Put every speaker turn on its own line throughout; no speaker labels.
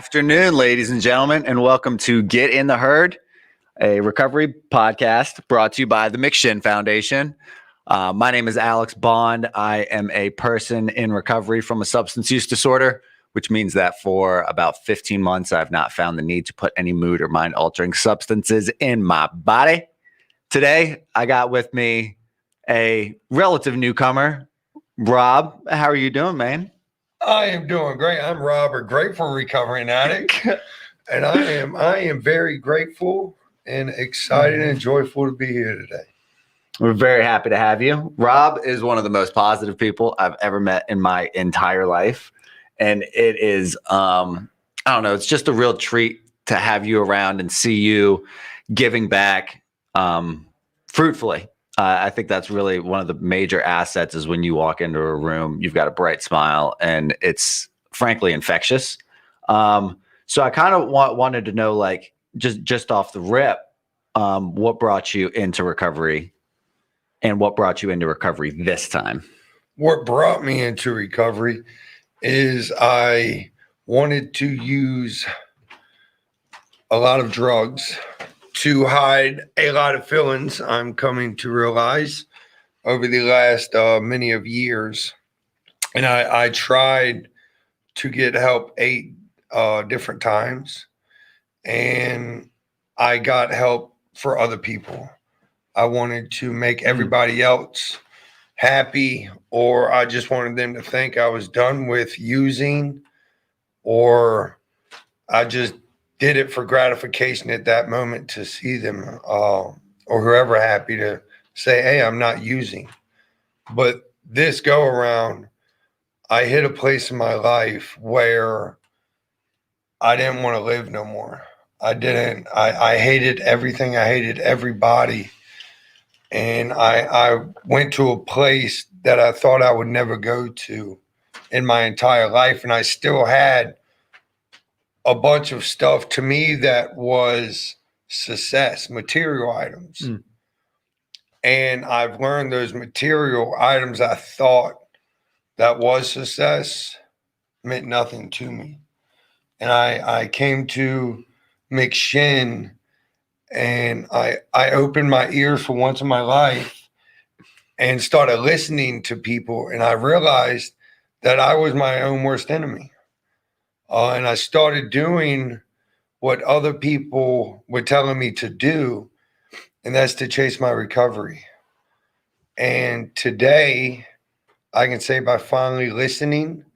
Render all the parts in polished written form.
afternoon, ladies and gentlemen, and welcome to Get in the Herd, a recovery podcast brought to you by the McShin Foundation. My name is Alex Bond. I am a person in recovery from a substance use disorder, which means that for about 15 months, I've not found the need to put any mood or mind-altering substances in my body. Today, I got with me a relative newcomer, Rob. How are you doing, man?
I am doing great. I'm Robert, grateful recovering addict, and I am very grateful and excited and joyful to be here today.
We're very happy to have you. Rob is one of the most positive people I've ever met in my entire life, and it is I don't know, it's just a real treat to have you around and see you giving back fruitfully. I think that's really one of the major assets is when you walk into a room, you've got a bright smile and it's frankly infectious. So I kind of wanted to know, like, just off the rip, what brought you into recovery and what brought you into recovery this time?
What brought me into recovery is I wanted to use a lot of drugs to hide a lot of feelings I'm coming to realize over the last many of years. And I tried to get help 8 different times, and I got help for other people. I wanted to make everybody else happy, or I just wanted them to think I was done with using, or I just did it for gratification at that moment to see them or whoever happy to say, hey, I'm not using. But this go around, I hit a place in my life where I didn't want to live no more. I hated everything. I hated everybody. And I went to a place that I thought I would never go to in my entire life. And I still had a bunch of stuff to me that was success, material items. And I've learned those material items I thought that was success meant nothing to me. And I came to McShin, and I opened my ears for once in my life and started listening to people. And I realized that I was my own worst enemy. And I started doing what other people were telling me to do, and that's to chase my recovery. And today, I can say by finally listening,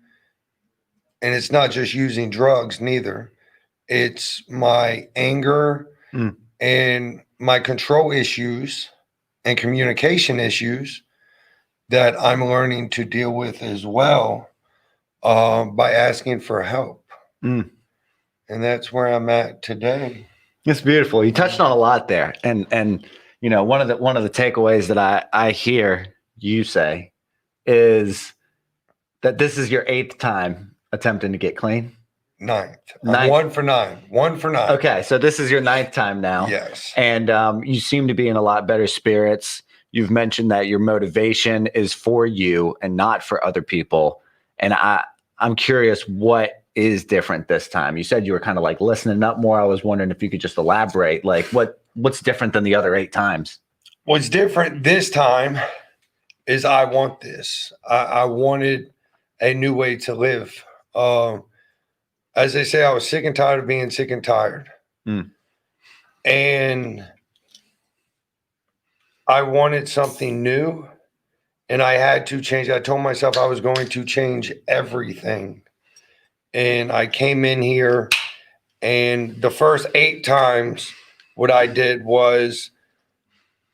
and it's not just using drugs, neither. It's my anger and my control issues and communication issues that I'm learning to deal with as well by asking for help. And that's where I'm at today.
It's beautiful. You touched on a lot there. And you know, one of the takeaways that I hear you say is that this is your 8th time attempting to get clean.
9th. I'm 1 for 9. 1 for 9.
Okay, so this is your 9th time now.
Yes.
And you seem to be in a lot better spirits. You've mentioned that your motivation is for you and not for other people. And I'm curious, what is different this time? You said you were kind of like listening up more. I was wondering if you could just elaborate, like what's different than the other 8 times?
What's different this time is I want this. I wanted a new way to live. As they say, I was sick and tired of being sick and tired. And I wanted something new, and I had to change. I told myself I was going to change everything. And I came in here, and the first 8 times, what I did was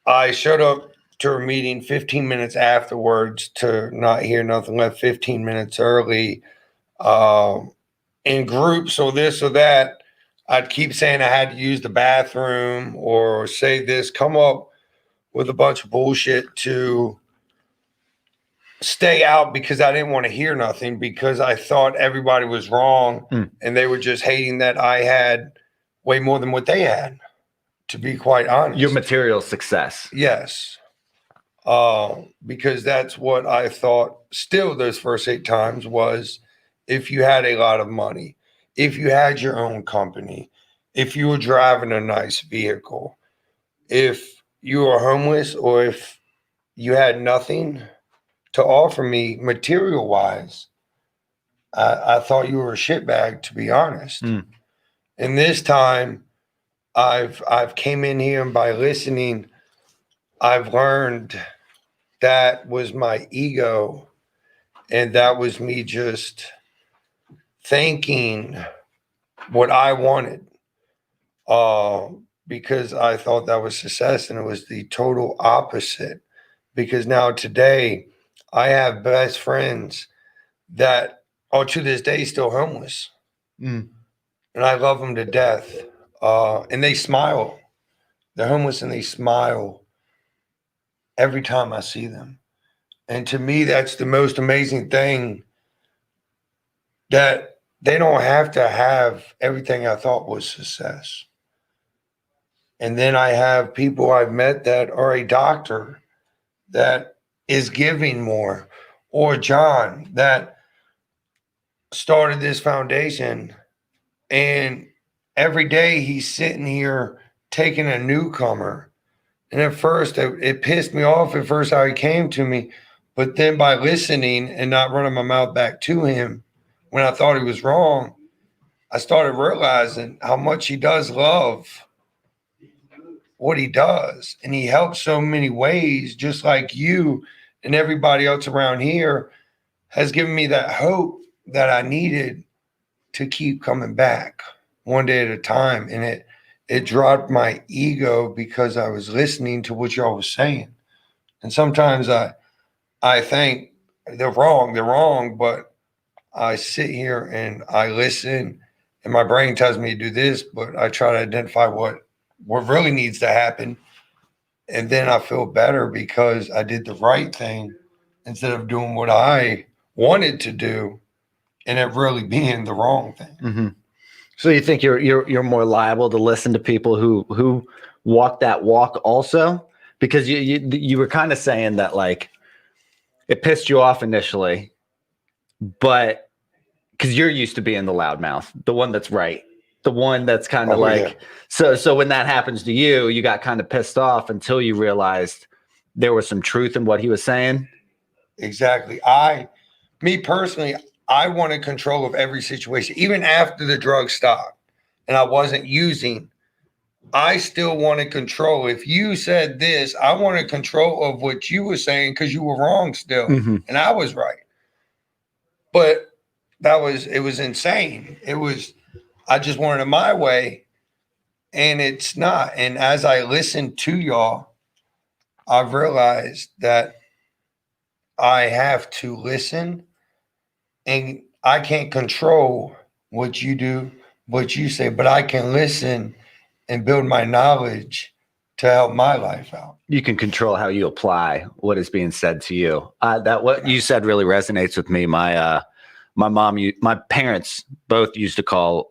I showed up to a meeting 15 minutes afterwards to not hear nothing, left 15 minutes early in groups or this or that. I'd keep saying I had to use the bathroom or say this, come up with a bunch of bullshit to stay out because I didn't want to hear nothing, because I thought everybody was wrong and they were just hating that I had way more than what they had, to be quite honest.
Your material success.
Yes. Because that's what I thought still those first 8 times was, if you had a lot of money, if you had your own company, if you were driving a nice vehicle, if you were homeless, or if you had nothing to offer me material wise, I thought you were a shitbag, to be honest.
Mm.
And this time I've came in here, and by listening, I've learned that was my ego, and that was me just thinking what I wanted. Uh, because I thought that was success, and it was the total opposite. Because now today I have best friends that are to this day still homeless,
Mm.
and I love them to death. And they smile. They're homeless and they smile every time I see them. And to me, that's the most amazing thing, that they don't have to have everything I thought was success. And then I have people I've met that are a doctor that is giving more, or John that started this foundation, and every day he's sitting here taking a newcomer. And at first, it pissed me off at first how he came to me. But then by listening and not running my mouth back to him when I thought he was wrong, I started realizing how much he does love what he does. And he helps so many ways, just like you and everybody else around here has given me that hope that I needed to keep coming back one day at a time. And it dropped my ego because I was listening to what y'all was saying. And sometimes I think they're wrong, but I sit here and I listen, and my brain tells me to do this, but I try to identify what really needs to happen. And then I feel better because I did the right thing instead of doing what I wanted to do and it really being the wrong thing.
Mm-hmm. So you think you're more liable to listen to people who walk that walk also? Because you were kind of saying that, like, it pissed you off initially, but because you're used to being the loudmouth, the one that's right, the one that's kind of so when that happens to you, you got kind of pissed off until you realized there was some truth in what he was saying.
Exactly. Me personally, I wanted control of every situation, even after the drug stopped and I wasn't using. I still wanted control. If you said this, I wanted control of what you were saying because you were wrong still, and I was right. But it was insane. I just wanted it my way, and it's not. And as I listened to y'all, I've realized that I have to listen, and I can't control what you do, what you say, but I can listen and build my knowledge to help my life out.
You can control how you apply what is being said to you. That what you said really resonates with me. My my parents both used to call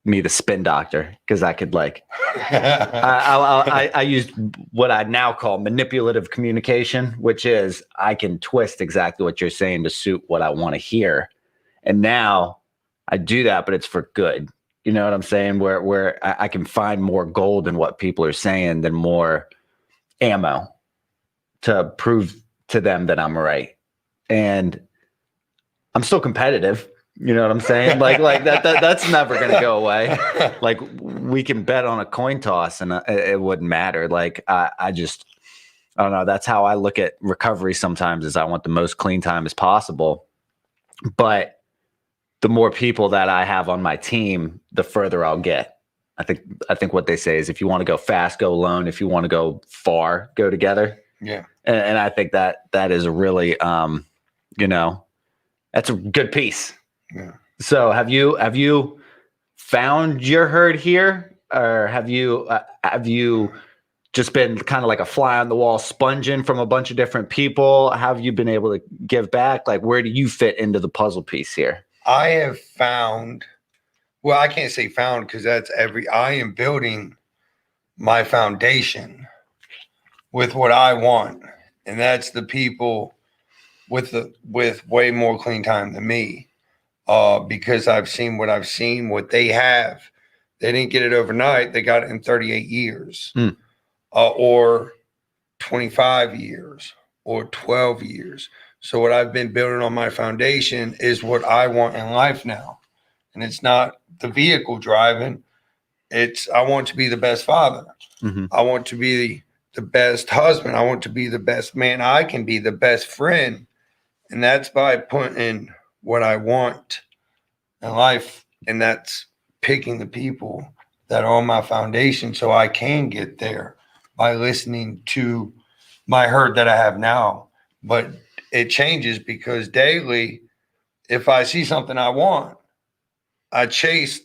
me the spin doctor because I could I used what I now call manipulative communication, which is I can twist exactly what you're saying to suit what I want to hear. And now I do that, but it's for good. You know what I'm saying? Where I can find more gold in what people are saying than more ammo to prove to them that I'm right. And I'm still competitive. You know what I'm saying? Like that's never going to go away. Like, we can bet on a coin toss and it wouldn't matter. Like, I don't know. That's how I look at recovery sometimes, is I want the most clean time as possible. But the more people that I have on my team, the further I'll get. I think what they say is, if you want to go fast, go alone. If you want to go far, go together.
Yeah.
And I think that is a really, that's a good piece.
Yeah.
So have you found your herd here, or have you just been kind of like a fly on the wall, sponging from a bunch of different people? How have you been able to give back? Like, where do you fit into the puzzle piece here?
I have found, well, I can't say found because I am building my foundation with what I want. And that's the people with way more clean time than me. because I've seen what I've seen, what they have. They didn't get it overnight. They got it in 38 years or 25 years or 12 years. So what I've been building on my foundation is what I want in life now. And it's not the vehicle driving. I want to be the best father.
Mm-hmm.
I want to be the best husband. I want to be the best man I can be, the best friend. And that's by putting what I want in life. And that's picking the people that are on my foundation so I can get there by listening to my herd that I have now. But it changes because daily, if I see something I want, I chase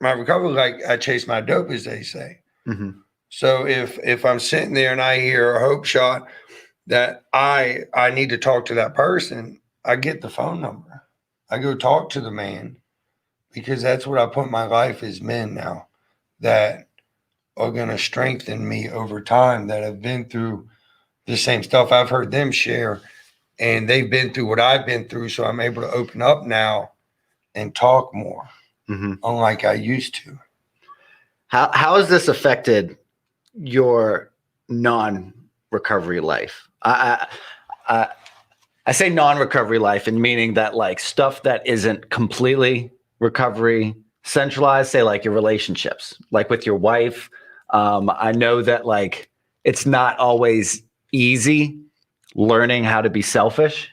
my recovery like I chase my dope, as they say.
Mm-hmm.
So if I'm sitting there and I hear a hope shot that I need to talk to that person, I get the phone number. I go talk to the man because that's what I put my life as men now that are going to strengthen me over time, that have been through the same stuff. I've heard them share and they've been through what I've been through. So I'm able to open up now and talk more, unlike I used to.
How has this affected your non-recovery life? I say non-recovery life in meaning that like stuff that isn't completely recovery centralized, say like your relationships, like with your wife. I know that like it's not always easy learning how to be selfish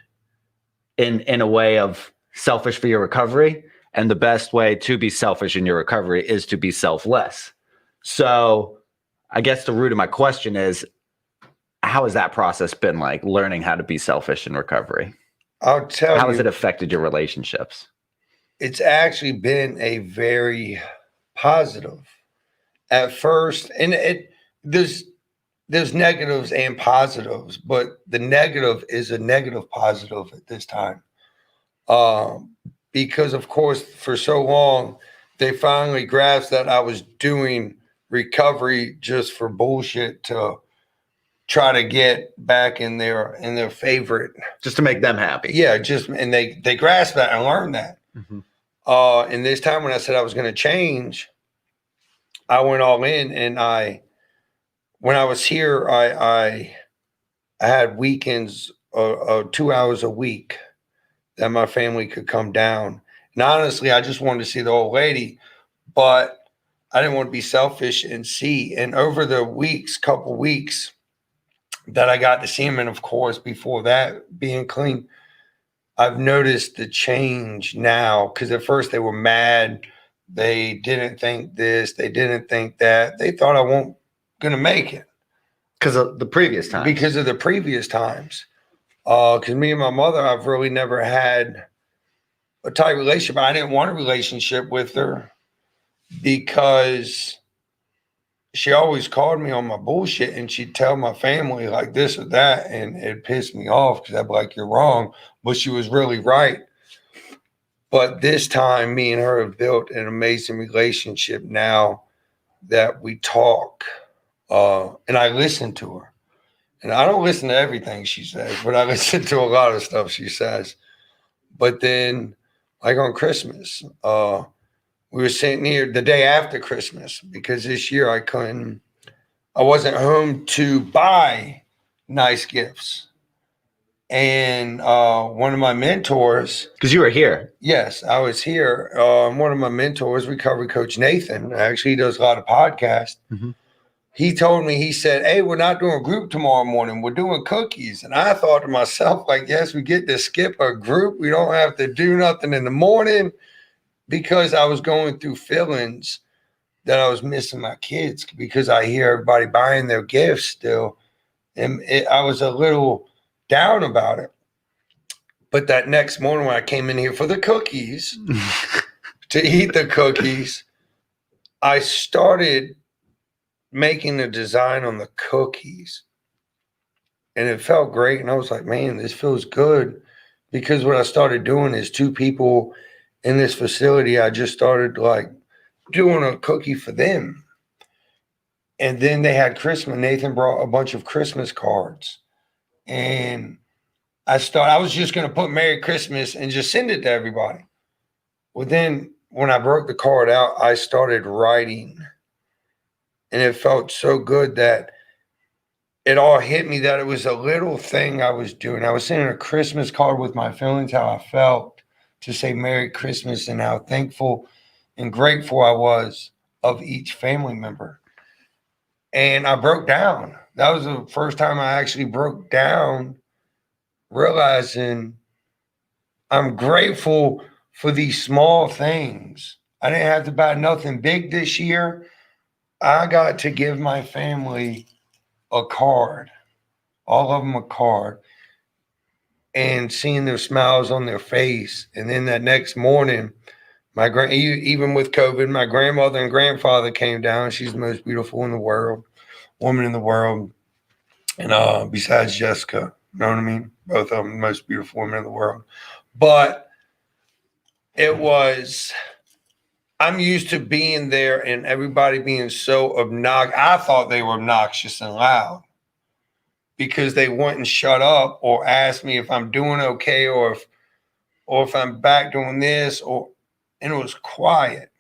in a way of selfish for your recovery. And the best way to be selfish in your recovery is to be selfless. So I guess the root of my question is, how has that process been like learning how to be selfish in recovery?
I'll tell you.
How has it affected your relationships?
It's actually been a very positive at first. And there's negatives and positives, but the negative is a negative positive at this time. Because of course, for so long, they finally grasped that I was doing recovery just for bullshit to try to get back in their favorite.
Just to make them happy.
Yeah, and they grasped that and learned that.
Mm-hmm.
And this time when I said I was going to change, I went all in. And when I was here, I had weekends, 2 hours a week that my family could come down. And honestly, I just wanted to see the old lady, but I didn't want to be selfish and see. And over the couple weeks that I got to see him, and of course, before that, being clean, I've noticed the change now. Because at first they were mad. They didn't think this. They didn't think that. They thought I wasn't going to make it.
Because of the previous times.
Because of the previous times. Because me and my mother, I've really never had a tight relationship. I didn't want a relationship with her because she always called me on my bullshit and she'd tell my family like this or that, and it pissed me off because I'd be like, you're wrong, but she was really right. But this time, me and her have built an amazing relationship now that we talk, and I listen to her. And I don't listen to everything she says, but I listen to a lot of stuff she says. But then, like on Christmas, we were sitting here the day after Christmas because this year I wasn't home to buy nice gifts. And one of my mentors.
Because you were here.
Yes, I was here. One of my mentors, recovery coach Nathan, actually he does a lot of podcasts. Mm-hmm. He told me, he said, hey, we're not doing a group tomorrow morning. We're doing cookies. And I thought to myself, like, yes, we get to skip a group. We don't have to do nothing in the morning, because I was going through feelings that I was missing my kids because I hear everybody buying their gifts still. And I was a little down about it. But that next morning when I came in here for the cookies, to eat the cookies, I started making a design on the cookies, and it felt great. And I was like, man, this feels good, because what I started doing is 2 people in this facility, I just started like doing a cookie for them. And then they had Christmas. Nathan brought a bunch of Christmas cards, and I was just going to put Merry Christmas and just send it to everybody. Well, then when I broke the card out, I started writing, and it felt so good that it all hit me that it was a little thing I was doing. I was sending a Christmas card with my feelings, how I felt, to say Merry Christmas and how thankful and grateful I was of each family member. And I broke down. That was the first time I actually broke down, realizing I'm grateful for these small things. I didn't have to buy nothing big this year. I got to give my family a card, all of them a card, and seeing their smiles on their face. And then that next morning, even with COVID, my grandmother and grandfather came down. She's the most beautiful in the world, woman in the world. And besides Jessica, you know what I mean? Both of them, the most beautiful women in the world. But it was, I'm used to being there and everybody being so obnoxious. I thought they were obnoxious and loud because they wouldn't shut up or ask me if I'm doing okay or if I'm back doing this, and it was quiet.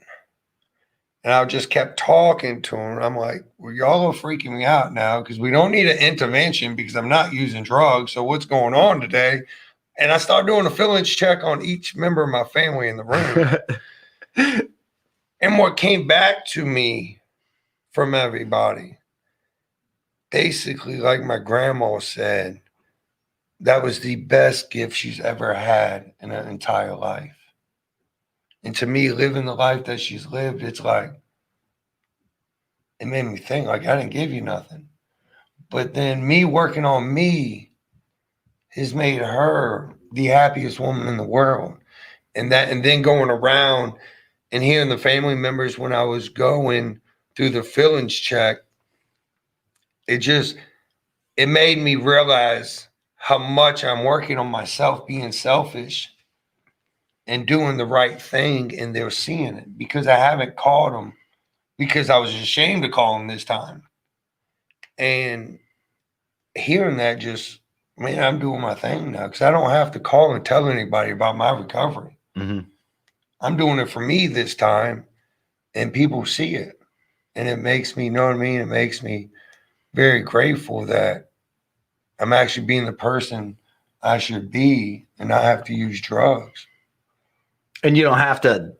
And I just kept talking to them. I'm like, well, y'all are freaking me out now because we don't need an intervention because I'm not using drugs. So what's going on today? And I started doing a feelings check on each member of my family in the room. And what came back to me from everybody, basically, like my grandma said, that was the best gift she's ever had in her entire life. And to me, living the life that she's lived, it's like, it made me think, like, I didn't give you nothing. But then me working on me has made her the happiest woman in the world. And then going around and hearing the family members when I was going through the feelings check, it made me realize how much I'm working on myself being selfish and doing the right thing, and they're seeing it because I haven't called them because I was ashamed to call them this time. And hearing that just, man, I'm doing my thing now because I don't have to call and tell anybody about my recovery.
Mm-hmm.
I'm doing it for me this time, and people see it. And it makes me, you know what I mean? It makes me very grateful that I'm actually being the person I should be and not have to use drugs.
And you don't have to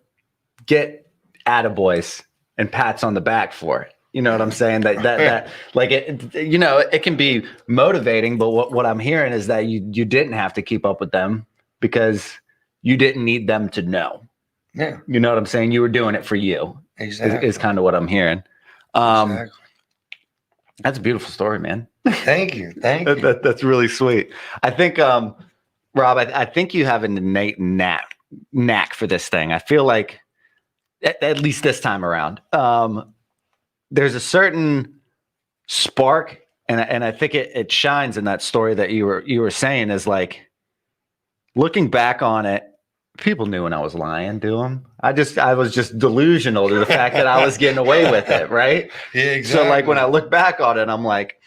get attaboys and pats on the back for it. You know what I'm saying? That like it, you know, it can be motivating, but what I'm hearing is that you didn't have to keep up with them because you didn't need them to know.
Yeah.
You know what I'm saying? You were doing it for you.
Exactly.
Is kind of what I'm hearing.
Exactly.
That's a beautiful story, man.
Thank you. Thank you.
That's really sweet. I think, Rob, I think you have an innate knack for this thing. I feel like, at least this time around, there's a certain spark, and I think it shines in that story that you were saying is like, looking back on it, people knew when I was lying to them. I was just delusional to the fact that I was getting away with it, right?
Yeah, exactly.
So like when I look back on it, I'm like,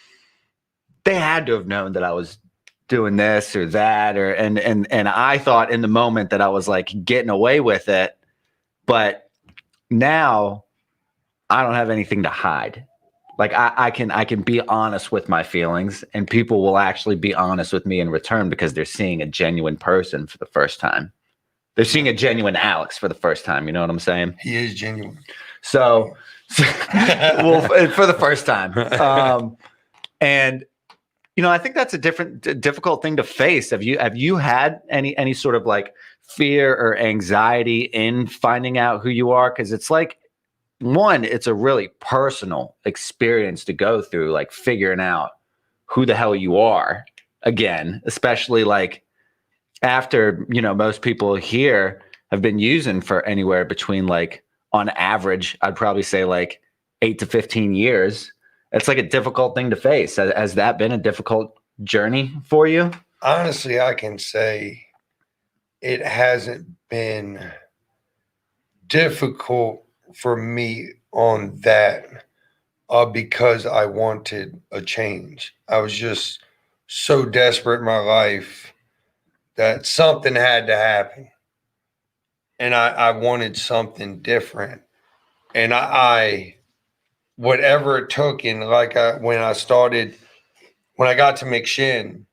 they had to have known that I was doing this or that, and I thought in the moment that I was like getting away with it, but now I don't have anything to hide. Like I can be honest with my feelings, and people will actually be honest with me in return because they're seeing a genuine person for the first time. They're seeing a genuine Alex for the first time. You know what I'm saying?
He is genuine.
So well, for the first time. And you know, I think that's a difficult thing to face. Have you had any sort of like fear or anxiety in finding out who you are? Because it's like, one, it's a really personal experience to go through, like figuring out who the hell you are again, especially like after, you know, most people here have been using for anywhere between, like, on average, I'd probably say like 8 to 15 years. It's like a difficult thing to face. Has that been a difficult journey for you?
Honestly, I can say it hasn't been difficult for me on that because I wanted a change. I was just so desperate in my life that something had to happen. and I wanted something different. And I whatever it took, and like when I got to McShin,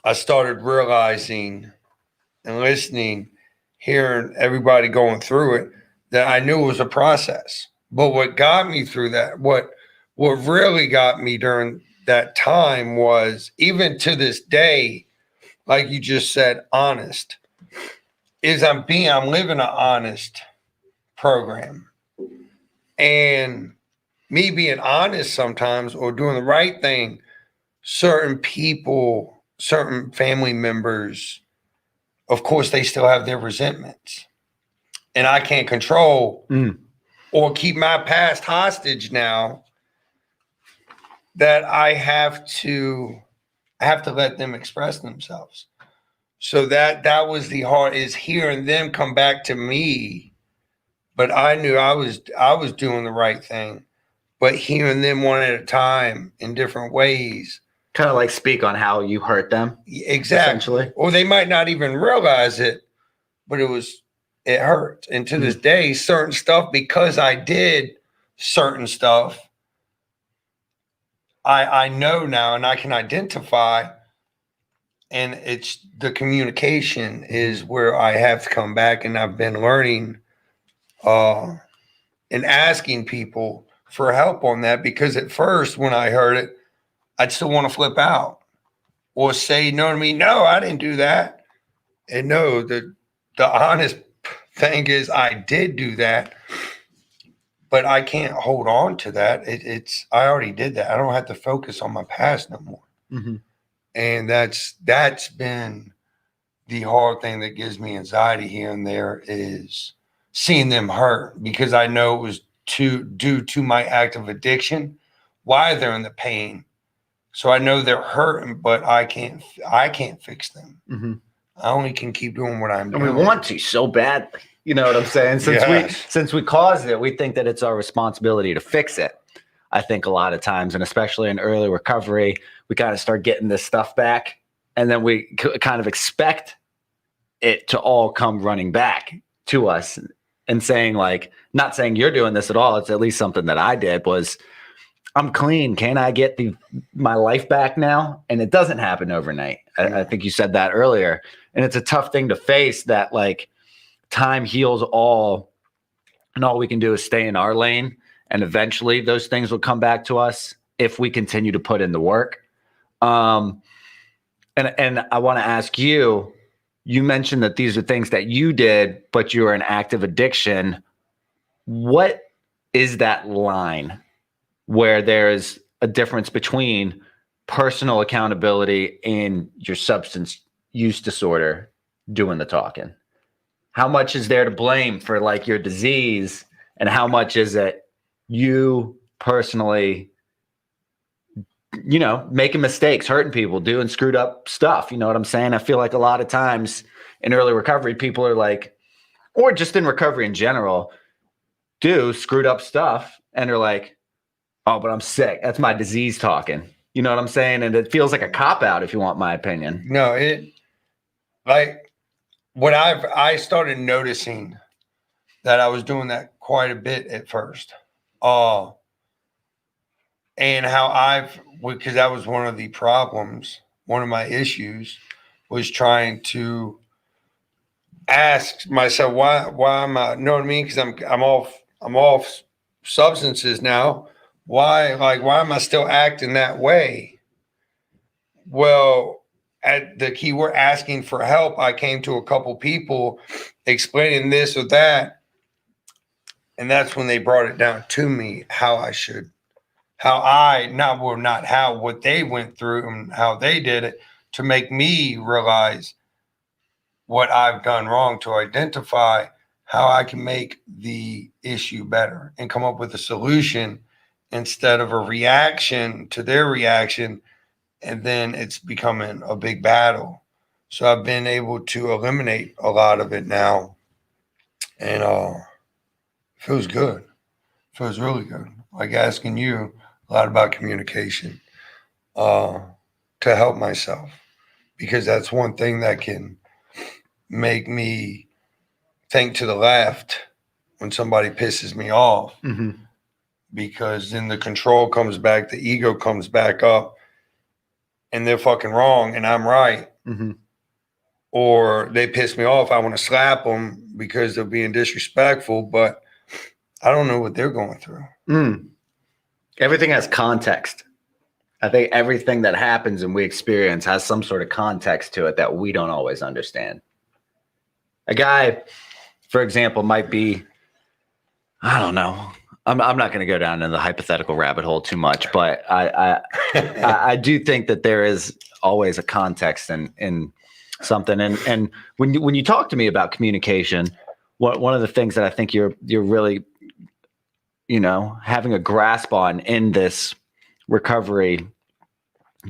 I started realizing and listening, hearing everybody going through it, that I knew it was a process. But what got me through that, what really got me during that time was, even to this day, like you just said, honest, is I'm living an honest program. And me being honest sometimes, or doing the right thing, certain people, certain family members, of course, they still have their resentments. And I can't control or keep my past hostage now, that I have to let them express themselves. So that was the hard, is hearing them come back to me. But I knew I was doing the right thing. But hearing them one at a time in different ways.
Kind of like speak on how you hurt them.
Exactly. Or they might not even realize it, but it hurt. And to this day, certain stuff, because I did certain stuff, I know now, and I can identify. And it's the communication is where I have to come back, and I've been learning and asking people for help on that, because at first when I heard it, I'd still want to flip out or say, no, to me, no, I didn't do that. And no, the honest thing is I did do that, but I can't hold on to that. I already did that. I don't have to focus on my past no more.
Mm-hmm.
And that's been the hard thing that gives me anxiety here and there, is seeing them hurt, because I know it was due to my active addiction, why they're in the pain. So I know they're hurting, but I can't fix them.
Mm-hmm.
I only can keep doing what I'm doing.
And we want to so badly. You know what I'm saying? Since we caused it, we think that it's our responsibility to fix it. I think a lot of times, and especially in early recovery, we kind of start getting this stuff back, and then we kind of expect it to all come running back to us, and saying, like, not saying you're doing this at all. It's at least something that I did was, I'm clean. Can I get my life back now? And it doesn't happen overnight. I think you said that earlier. And it's a tough thing to face, that like time heals all, and all we can do is stay in our lane. And eventually those things will come back to us if we continue to put in the work. And I want to ask you, you mentioned that these are things that you did, but you're an active addiction. What is that line where there's a difference between personal accountability and your substance use disorder doing the talking? How much is there to blame for like your disease, and how much is it you personally, making mistakes, hurting people, doing screwed up stuff? You know what I'm saying? I feel like a lot of times in early recovery, people are like, or just in recovery in general, do screwed up stuff and are like, oh, but I'm sick. That's my disease talking. You know what I'm saying? And it feels like a cop-out, if you want my opinion.
No, I started noticing that I was doing that quite a bit at first. And because that was one of the problems, one of my issues was trying to ask myself, why am I, know what I mean? Because I'm off substances now. Why am I still acting that way? Well, at the key, we're asking for help. I came to a couple people explaining this or that. And that's when they brought it down to me, what they went through and how they did it, to make me realize what I've done wrong, to identify how I can make the issue better and come up with a solution instead of a reaction to their reaction. And then it's becoming a big battle. So I've been able to eliminate a lot of it now. And feels good. Feels really good. Like asking you a lot about communication to help myself, because that's one thing that can make me think to the left when somebody pisses me off,
Mm-hmm.
because then the control comes back, the ego comes back up, and they're fucking wrong and I'm right.
Mm-hmm.
Or they piss me off, I want to slap them because they're being disrespectful, but I don't know what they're going through.
Everything has context. I think everything that happens and we experience has some sort of context to it that we don't always understand. A guy, for example, might be, I don't know. I'm not going to go down in the hypothetical rabbit hole too much, but I do think that there is always a context in something. And when you talk to me about communication, one of the things that I think you're really, having a grasp on in this recovery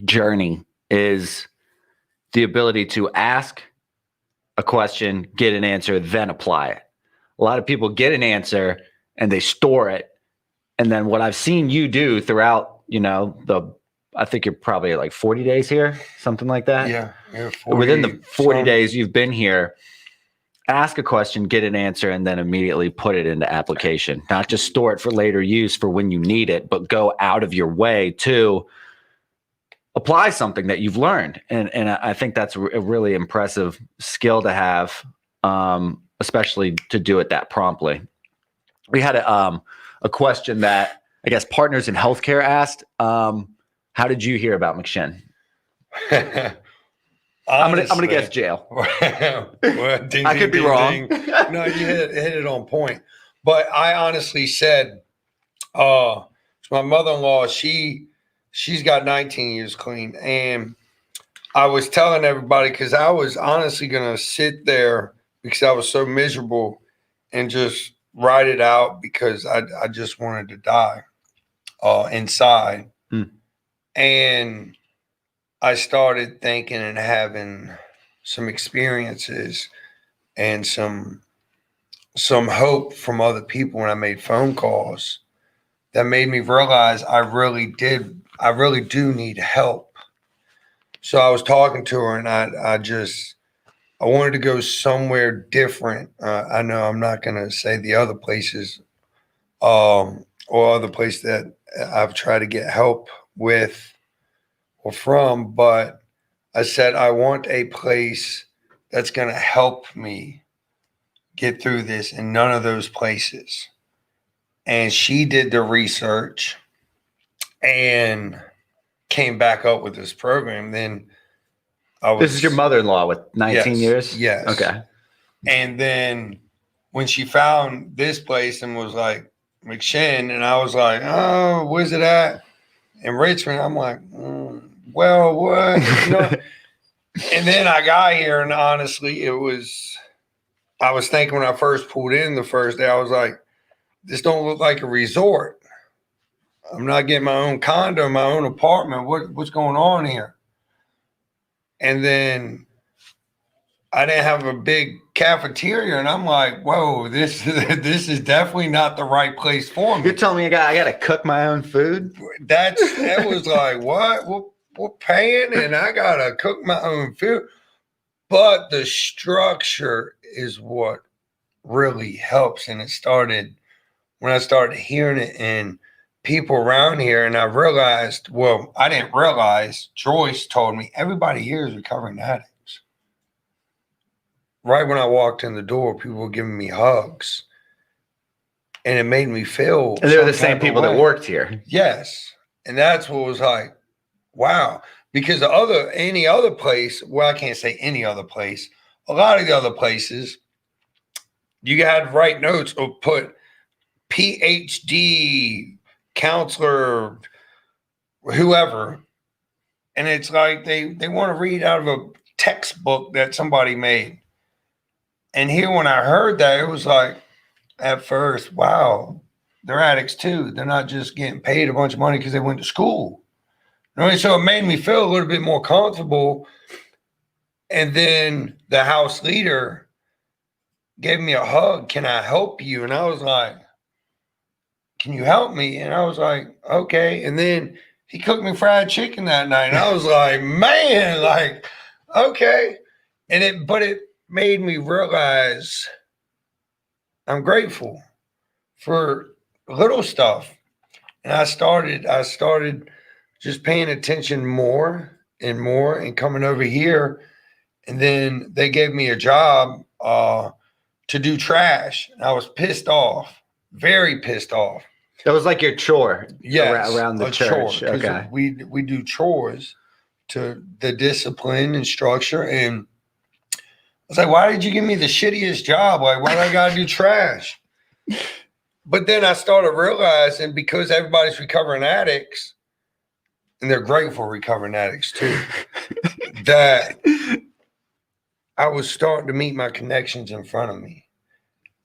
journey is the ability to ask a question, get an answer, then apply it. A lot of people get an answer and they store it. And then what I've seen you do throughout, I think you're probably like 40 days here, something like that.
Yeah.
40, within the 40 days you've been here, ask a question, get an answer, and then immediately put it into application. Not just store it for later use for when you need it, but go out of your way to apply something that you've learned. And I think that's a really impressive skill to have, especially to do it that promptly. We had a question that I guess partners in healthcare asked. How did you hear about McShin?
Honestly,
I'm gonna guess jail.
Well, ding,
I could be wrong.
No, you hit it on point. But I honestly said, my mother-in-law, she's got 19 years clean, and I was telling everybody because I was honestly gonna sit there because I was so miserable and just write it out because I just wanted to die inside. And I started thinking and having some experiences and some hope from other people when I made phone calls that made me realize I really do need help. So I was talking to her and I wanted to go somewhere different. I know I'm not going to say the other places or other place that I've tried to get help with or from, but I said, I want a place that's going to help me get through this, and none of those places. And she did the research and came back up with this program. Then
this is your mother-in-law with 19 years?
Yes.
Okay.
And then when she found this place and was like, McShin, and I was like, oh, where's it at? In Richmond. I'm like, well, what? And then I got here, and honestly, I was thinking when I first pulled in the first day, I was like, this don't look like a resort. I'm not getting my own condo, my own apartment. What's going on here? And then I didn't have a big cafeteria, and I'm like, whoa, this is definitely not the right place for me.
You're telling me I got to cook my own food?
That was like, what? We're paying, and I got to cook my own food. But the structure is what really helps. And it started when I started hearing it and people around here. And I realized, well, I didn't realize, Joyce told me, everybody here is recovering addicts. Right when I walked in the door, people were giving me hugs. And it made me feel.
And they're the same people that worked here.
Yes. And that's what was like, wow. Because any other place, well, I can't say any other place, a lot of the other places, you had to write notes or put PhD, counselor, whoever. And it's like they want to read out of a textbook that somebody made. And here when I heard that, it was like, at first, wow, they're addicts too. They're not just getting paid a bunch of money because they went to school. So it made me feel a little bit more comfortable. And then the house leader gave me a hug. Can I help you? And I was like, can you help me? And I was like, okay. And then he cooked me fried chicken that night. And I was like, man, like, okay. But it made me realize I'm grateful for little stuff. And I started just paying attention more and coming over here. And then they gave me a job to do trash. And I was pissed off, very pissed off.
That was like your chore
Yes,
around the
a chore,
church.
because
Okay.
we do chores to the discipline and structure. And I was like, why did you give me the shittiest job? Like, why do I gotta do trash? But then I started realizing, because everybody's recovering addicts, and they're great for recovering addicts too, that I was starting to meet my connections in front of me.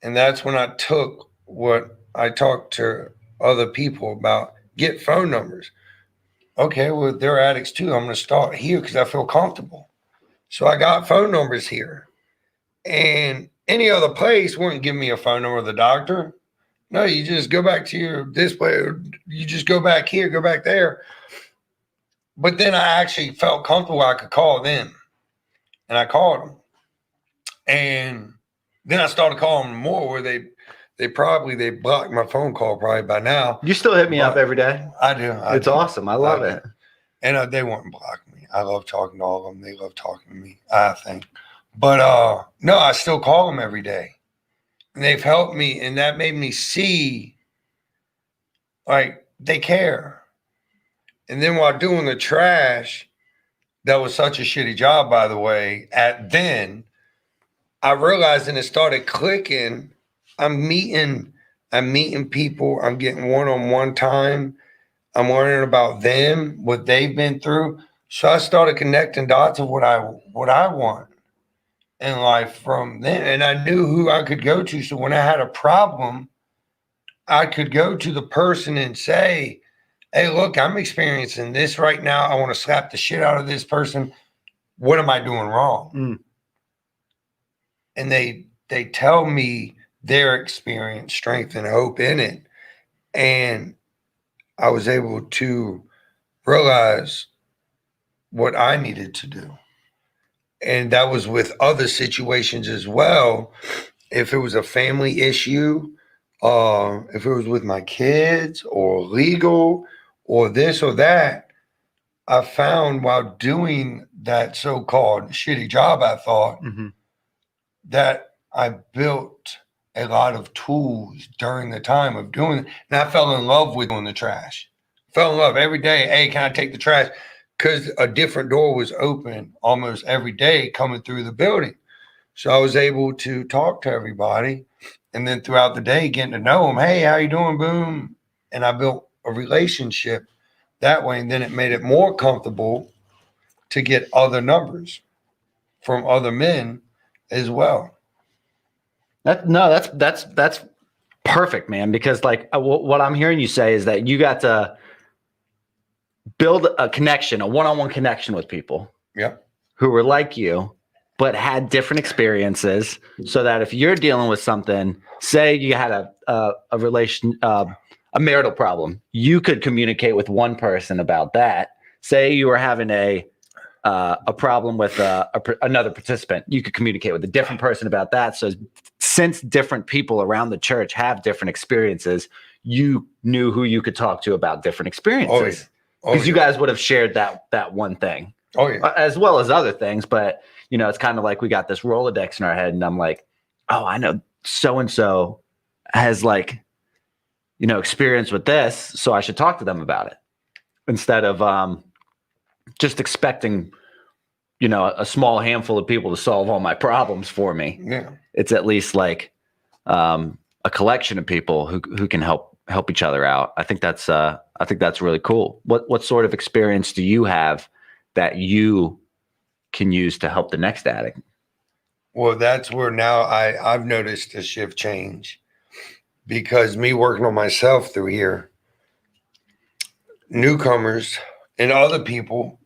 And that's when I took what I talked to other people about: get phone numbers. Okay, well, they're addicts too. I'm going to start here because I feel comfortable. So I got phone numbers here. And any other place wouldn't give me a phone number of the doctor. No, you just go back to your display. You just go back here, go back there. But then I actually felt comfortable I could call them. And I called them. And then I started calling them more, where they blocked my phone call probably by now.
You still hit me up
But
every day.
I do.
It's awesome. I love it.
And they wouldn't block me. I love talking to all of them. They love talking to me, I think. But no, I still call them every day. And they've helped me. And that made me see, like, they care. And then while doing the trash, that was such a shitty job, by the way, I realized, and it started clicking. I'm meeting people. I'm getting one-on-one time. I'm learning about them, what they've been through. So I started connecting dots of what I want in life from them. And I knew who I could go to. So when I had a problem, I could go to the person and say, hey, look, I'm experiencing this right now. I want to slap the shit out of this person. What am I doing wrong?
Mm.
And they tell me their experience, strength, and hope in it. And I was able to realize what I needed to do. And that was with other situations as well. If it was a family issue, if it was with my kids or legal or this or that, I found while doing that so-called shitty job, I thought, that I built a lot of tools during the time of doing it. And I fell in love with doing the trash. Fell in love every day. Hey, can I take the trash? Because a different door was open almost every day coming through the building. So I was able to talk to everybody. And then throughout the day, getting to know them. Hey, how you doing? Boom. And I built a relationship that way. And then it made it more comfortable to get other numbers from other men as well.
That's perfect, man. Because like what I'm hearing you say is that you got to build a connection, a one-on-one connection with people, who were like you, but had different experiences, so that if you're dealing with something, say you had a marital problem, you could communicate with one person about that. Say you were having a problem with another participant, you could communicate with a different person about that. So since different people around the church have different experiences, you knew who you could talk to about different experiences. Because you guys would have shared that one thing. As well as other things. But, it's kind of like we got this Rolodex in our head, and I'm like, oh, I know so-and-so has experience with this, so I should talk to them about it. Instead of just expecting, a small handful of people to solve all my problems for me.
Yeah.
It's at least like a collection of people who can help each other out. I think that's really cool. What sort of experience do you have that you can use to help the next addict?
Well, that's where now I've noticed a shift change, because me working on myself through here, newcomers and other people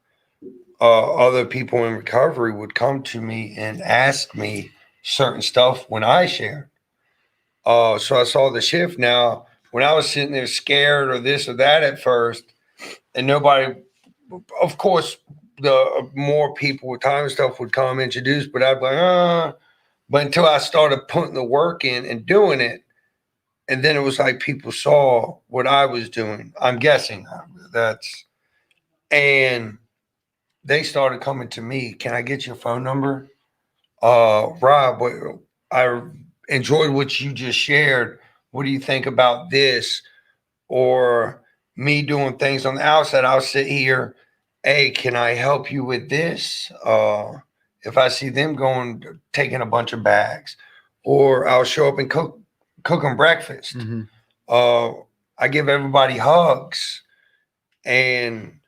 in recovery would come to me and ask me certain stuff when I shared. So I saw the shift now. When I was sitting there scared or this or that at first, and nobody, of course, the more people with time and stuff would come introduce, but I'd be like, But until I started putting the work in and doing it, and then it was like people saw what I was doing. I'm guessing and they started coming to me. Can I get your phone number? Rob, I enjoyed what you just shared. What do you think about this? Or me doing things on the outside, I'll sit here. Hey, can I help you with this? If I see them taking a bunch of bags, or I'll show up and cook them breakfast.
Mm-hmm.
I give everybody hugs, and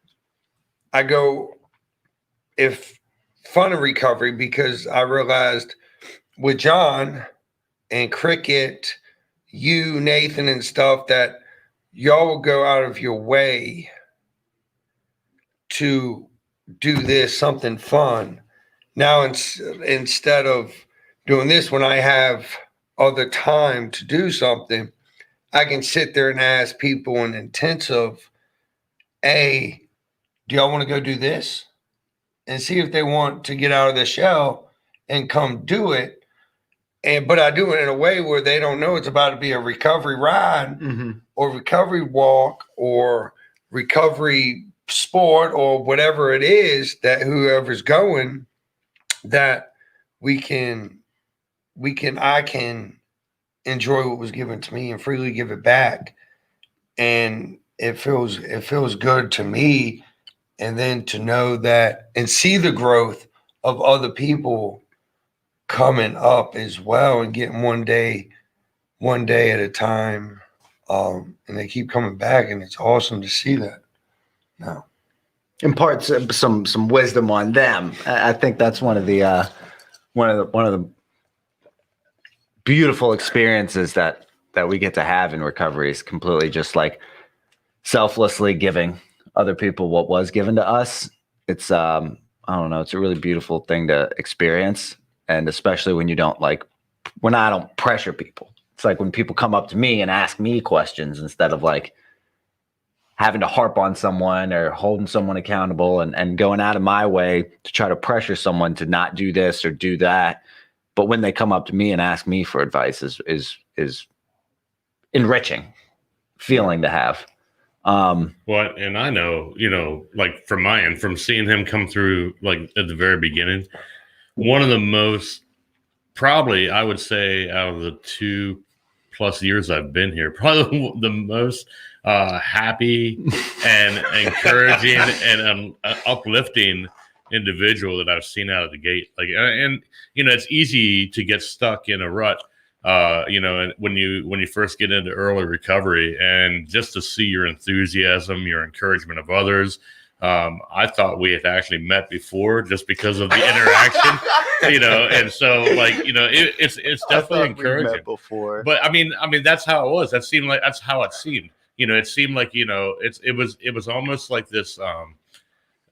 I go, if fun and recovery, because I realized with John and Cricket, you, Nathan, and stuff, that y'all will go out of your way to do this, something fun. Now, instead of doing this, when I have other time to do something, I can sit there and ask people in intensive, hey, do y'all want to go do this? And see if they want to get out of their shell and come do it. But I do it in a way where they don't know it's about to be a recovery ride,
Mm-hmm.
or recovery walk, or recovery sport, or whatever it is that whoever's going, that I can enjoy what was given to me and freely give it back. And it feels good to me. And then to know that and see the growth of other people coming up as well, and getting one day at a time. And they keep coming back, and it's awesome to see that now.
Impart some wisdom on them. I think that's one of the beautiful experiences that we get to have in recovery, is completely just like selflessly giving other people what was given to us. It's I don't know, it's a really beautiful thing to experience, and especially when I don't pressure people. It's like when people come up to me and ask me questions, instead of like having to harp on someone or holding someone accountable and going out of my way to try to pressure someone to not do this or do that. But when they come up to me and ask me for advice is enriching feeling to have.
Well, and I know, like from my end, from seeing him come through, like at the very beginning, one of the most, probably I would say, out of the 2+ years I've been here, probably the most happy and encouraging and uplifting individual that I've seen out of the gate. Like, and it's easy to get stuck in a rut. And when you first get into early recovery, and just to see your enthusiasm, your encouragement of others. I thought we had actually met before just because of the interaction, and so it's definitely encouraging.
Before.
But I mean, that's how it was. That's how it seemed. It seemed like, it was almost like this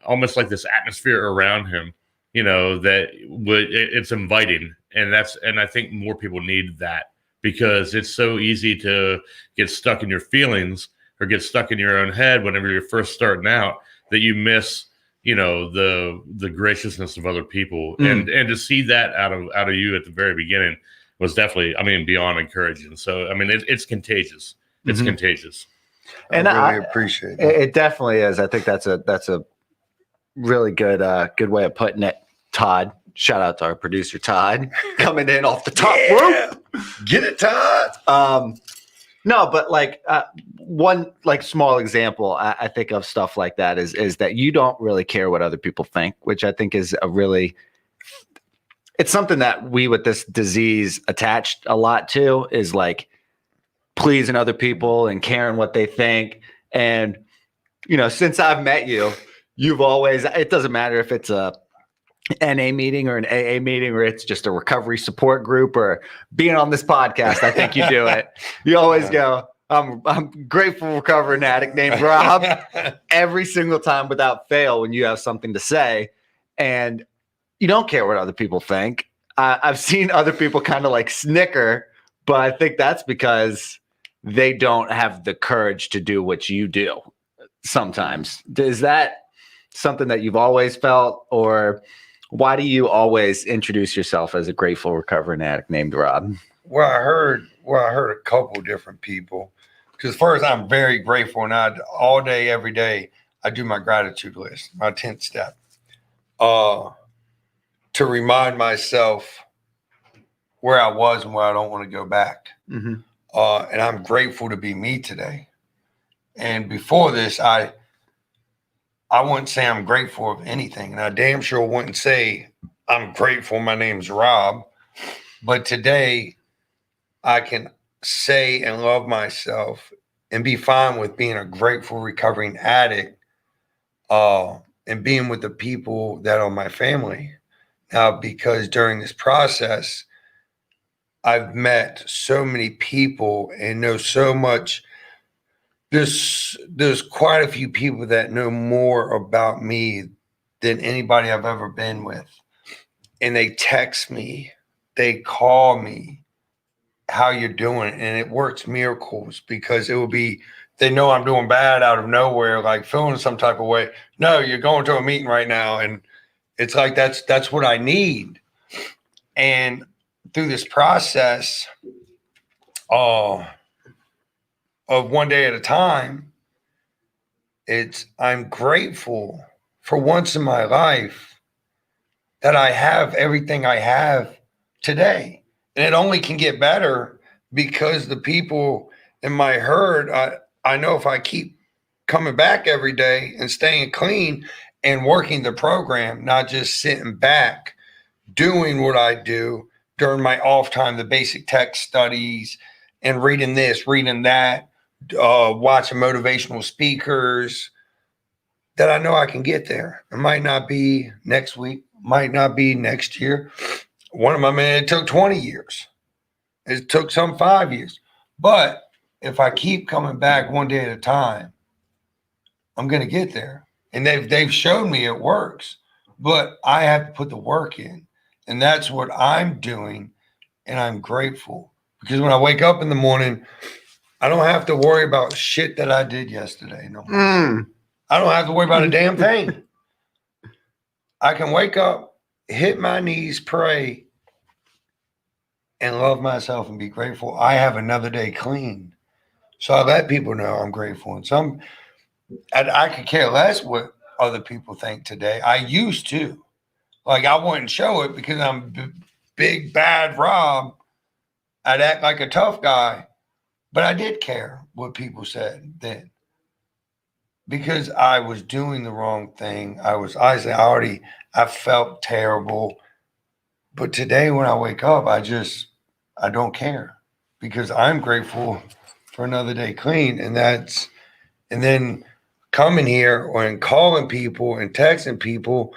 atmosphere around him, that it's inviting. And I think more people need that, because it's so easy to get stuck in your feelings or get stuck in your own head whenever you're first starting out, that you miss, the graciousness of other people. And to see that out of you at the very beginning was definitely, beyond encouraging. So, it's contagious. It's contagious.
And
I really appreciate it.
It definitely is. I think that's a really good way of putting it. Todd, shout out to our producer Todd, coming in off the top rope.
Get it, Todd.
No, but one small example I think of stuff like that is that you don't really care what other people think, which I think is it's something that we with this disease attached a lot to, is like pleasing other people and caring what they think. And since I've met you, you've always, it doesn't matter if it's a NA meeting or an AA meeting, or it's just a recovery support group, or being on this podcast, I think you do it. You always go, I'm grateful recovering addict named Rob, every single time without fail when you have something to say. And you don't care what other people think. I've seen other people kind of snicker, but I think that's because they don't have the courage to do what you do sometimes. Is that something that you've always felt, or Why do you always introduce yourself as a grateful recovering addict named Rob?
Well, I heard a couple different people. Because first, I'm very grateful, and all day, every day, I do my gratitude list, my 10th step, to remind myself where I was and where I don't want to go back.
Mm-hmm.
And I'm grateful to be me today. And before this, I wouldn't say I'm grateful of anything, and I damn sure wouldn't say I'm grateful. My name's Rob, but today I can say and love myself and be fine with being a grateful recovering addict, and being with the people that are my family now, because during this process, I've met so many people and know so much. There's quite a few people that know more about me than anybody I've ever been with. And they text me, they call me, how you're doing. And it works miracles, because it will be, they know I'm doing bad out of nowhere, like feeling some type of way. No, you're going to a meeting right now. And it's like, that's what I need. And through this process, of one day at a time, I'm grateful for once in my life that I have everything I have today. And it only can get better, because the people in my herd, I know if I keep coming back every day and staying clean and working the program, not just sitting back, doing what I do during my off time, the basic tech studies and reading this, reading that, watching motivational speakers, that I know I can get there. It might not be next week, might not be next year. One of my men, it took 20 years. It took some 5 years. But if I keep coming back one day at a time, I'm going to get there. And they've shown me it works, but I have to put the work in. And that's what I'm doing. And I'm grateful, because when I wake up in the morning, I don't have to worry about shit that I did yesterday. No more. I don't have to worry about a damn thing. I can wake up, hit my knees, pray, and love myself and be grateful. I have another day clean. So I let people know I'm grateful. And I could care less what other people think today. I used to. Like, I wouldn't show it because I'm big, bad Rob. I'd act like a tough guy. But I did care what people said then, because I was doing the wrong thing. I felt terrible. But today when I wake up, I don't care, because I'm grateful for another day clean. And then coming here and calling people and texting people.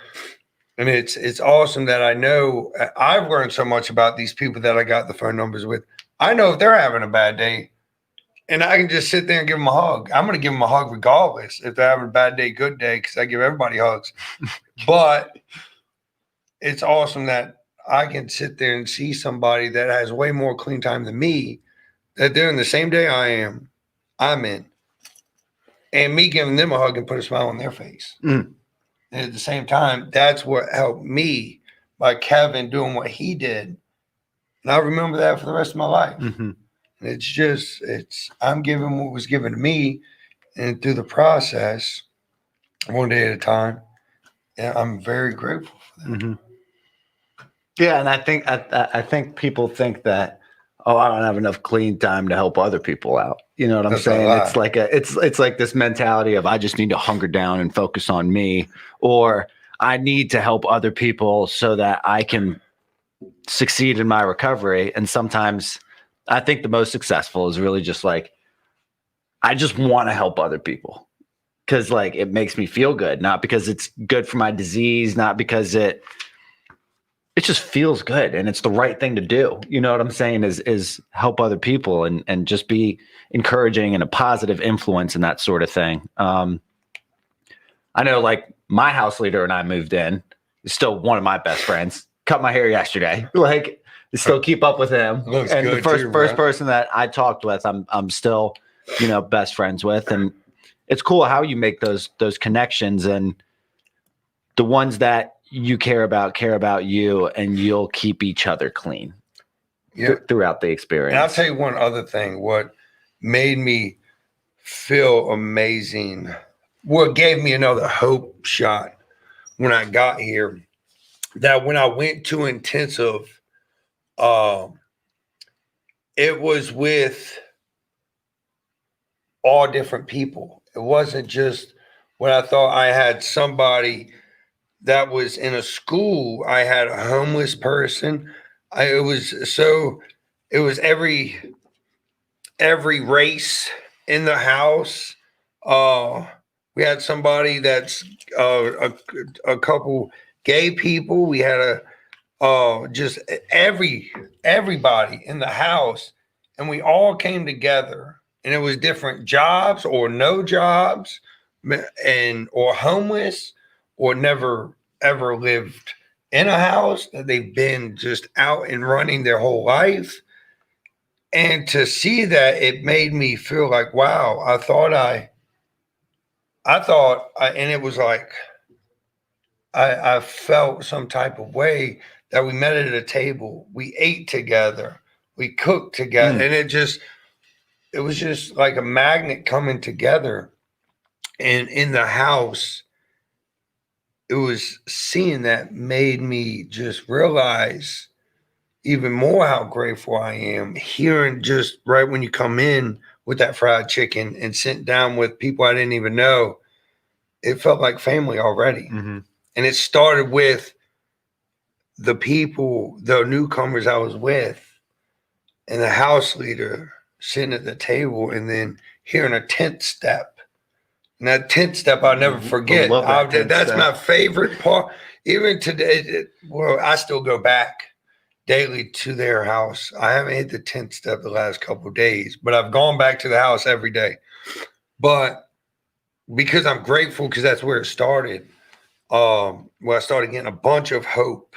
And it's awesome that I know I've learned so much about these people that I got the phone numbers with. I know if they're having a bad day, and I can just sit there and give them a hug. I'm going to give them a hug regardless if they're having a bad day, good day, because I give everybody hugs. But it's awesome that I can sit there and see somebody that has way more clean time than me, that they're in the same day I'm in. And me giving them a hug and put a smile on their face. And at the same time, that's what helped me by Kevin doing what he did. And I remember that for the rest of my life. Mm-hmm. I'm giving what was given to me, and through the process, one day at a time. And I'm very grateful for that.
Mm-hmm. Yeah, and I think people think that, oh, I don't have enough clean time to help other people out. You know what I'm saying? It's like it's like this mentality of, I just need to hunker down and focus on me, or I need to help other people so that I can succeed in my recovery. And sometimes I think the most successful is really just like, I just want to help other people, because like it makes me feel good, not because it's good for my disease, not because it just feels good and it's the right thing to do. You know what I'm saying? Is help other people and just be encouraging and a positive influence and that sort of thing. I know, like, my house leader and I moved in, is still one of my best friends. Cut my hair yesterday. Like, still keep up with him. And the first person that I talked with, I'm still, best friends with. And it's cool how you make those connections, and the ones that you care about you, and you'll keep each other clean throughout the experience.
And I'll tell you one other thing. What made me feel amazing, what gave me another hope shot when I got here, that when I went to intensive, it was with all different people. It wasn't just when I thought I had somebody that was in a school. I had a homeless person. It was every race in the house. We had somebody that's a couple gay people. We had just everybody in the house, and we all came together. And it was different jobs or no jobs, or homeless, or never ever lived in a house. They've been just out and running their whole life. And to see that, it made me feel like, wow, and it was like, I felt some type of way that we met at a table, we ate together, we cooked together, and it was just like a magnet coming together. And in the house, it was seeing that made me just realize even more how grateful I am, hearing just right when you come in with that fried chicken and sitting down with people I didn't even know. It felt like family already.
Mm-hmm.
And it started with the people, the newcomers I was with, and the house leader sitting at the table, and then hearing a 10th step. And that 10th step I'll never forget. That's my favorite part. Even today, I still go back daily to their house. I haven't hit the 10th step the last couple of days, but I've gone back to the house every day. But because I'm grateful, because that's where it started. I started getting a bunch of hope.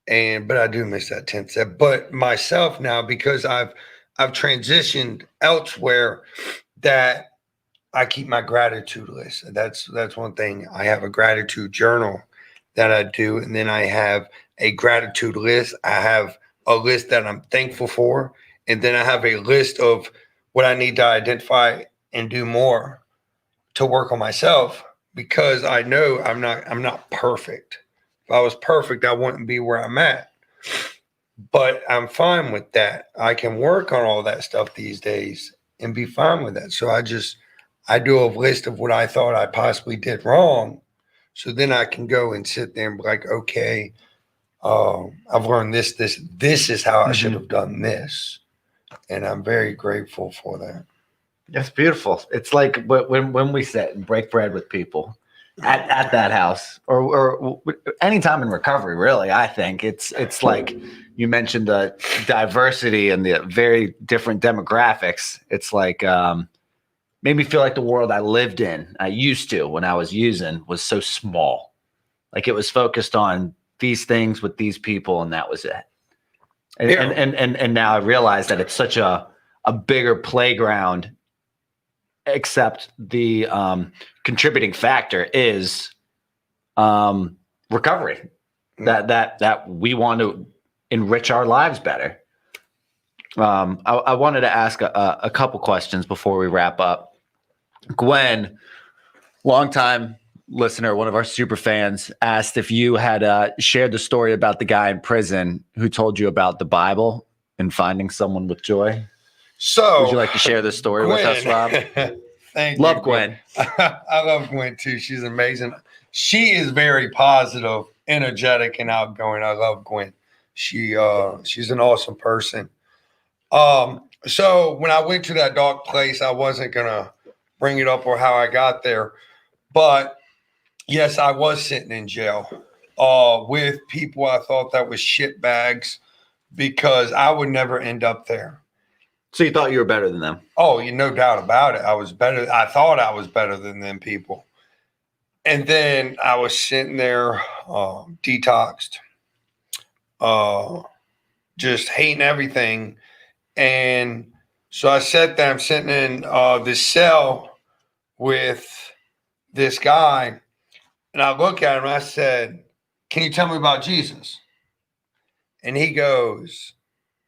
But I do miss that 10th step. But myself now, because I've transitioned elsewhere, that I keep my gratitude list. That's one thing. I have a gratitude journal that I do, and then I have a gratitude list. I have a list that I'm thankful for, and then I have a list of what I need to identify and do more to work on myself, because I know I'm not perfect. If I was perfect, I wouldn't be where I'm at. But I'm fine with that. I can work on all that stuff these days and be fine with that. So I do a list of what I thought I possibly did wrong. So then I can go and sit there and be like, okay, I've learned this is how I should have done this. And I'm very grateful for that.
That's beautiful. It's like when we sit and break bread with people at that house, or anytime in recovery, really. I think it's like you mentioned the diversity and the very different demographics. It's like made me feel like the world I lived in, I used to when I was using, was so small. Like it was focused on these things with these people, and that was it. And now I realize that it's such a bigger playground, except the contributing factor is recovery. That we want to enrich our lives better. I wanted to ask a couple questions before we wrap up. Gwen, longtime listener, one of our super fans, asked if you had shared the story about the guy in prison who told you about the Bible and finding someone with joy.
So,
would you like to share this story with us, Rob?
Thank
you. Love
Gwen. I love Gwen too. She's amazing. She is very positive, energetic, and outgoing. I love Gwen. She's an awesome person. So when I went to that dark place, I wasn't gonna bring it up or how I got there, but yes, I was sitting in jail with people I thought that was shitbags, because I would never end up there.
So you thought you were better than them?
Oh, no doubt about it. I was better. I thought I was better than them people. And then I was sitting there, detoxed, just hating everything. And so I sat there, I'm sitting in this cell with this guy, and I look at him and I said, can you tell me about Jesus? And he goes,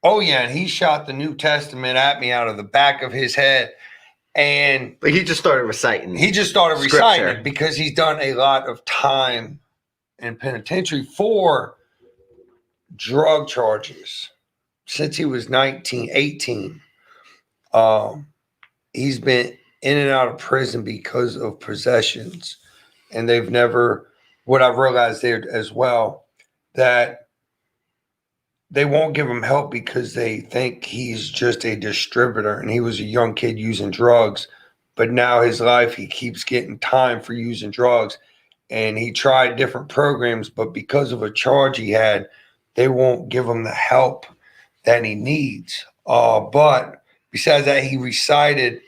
oh, yeah. And he shot the New Testament at me out of the back of his head. And
Like he just started reciting.
he just started
Scripture.
reciting it because he's done a lot of time in penitentiary for drug charges since he was 19, 18. He's been in and out of prison because of possessions. And they've never, what I've realized there as well, that they won't give him help because they think he's just a distributor and he was a young kid using drugs. But now his life, he keeps getting time for using drugs. And he tried different programs, but because of a charge he had, they won't give him the help that he needs. But besides that, he recited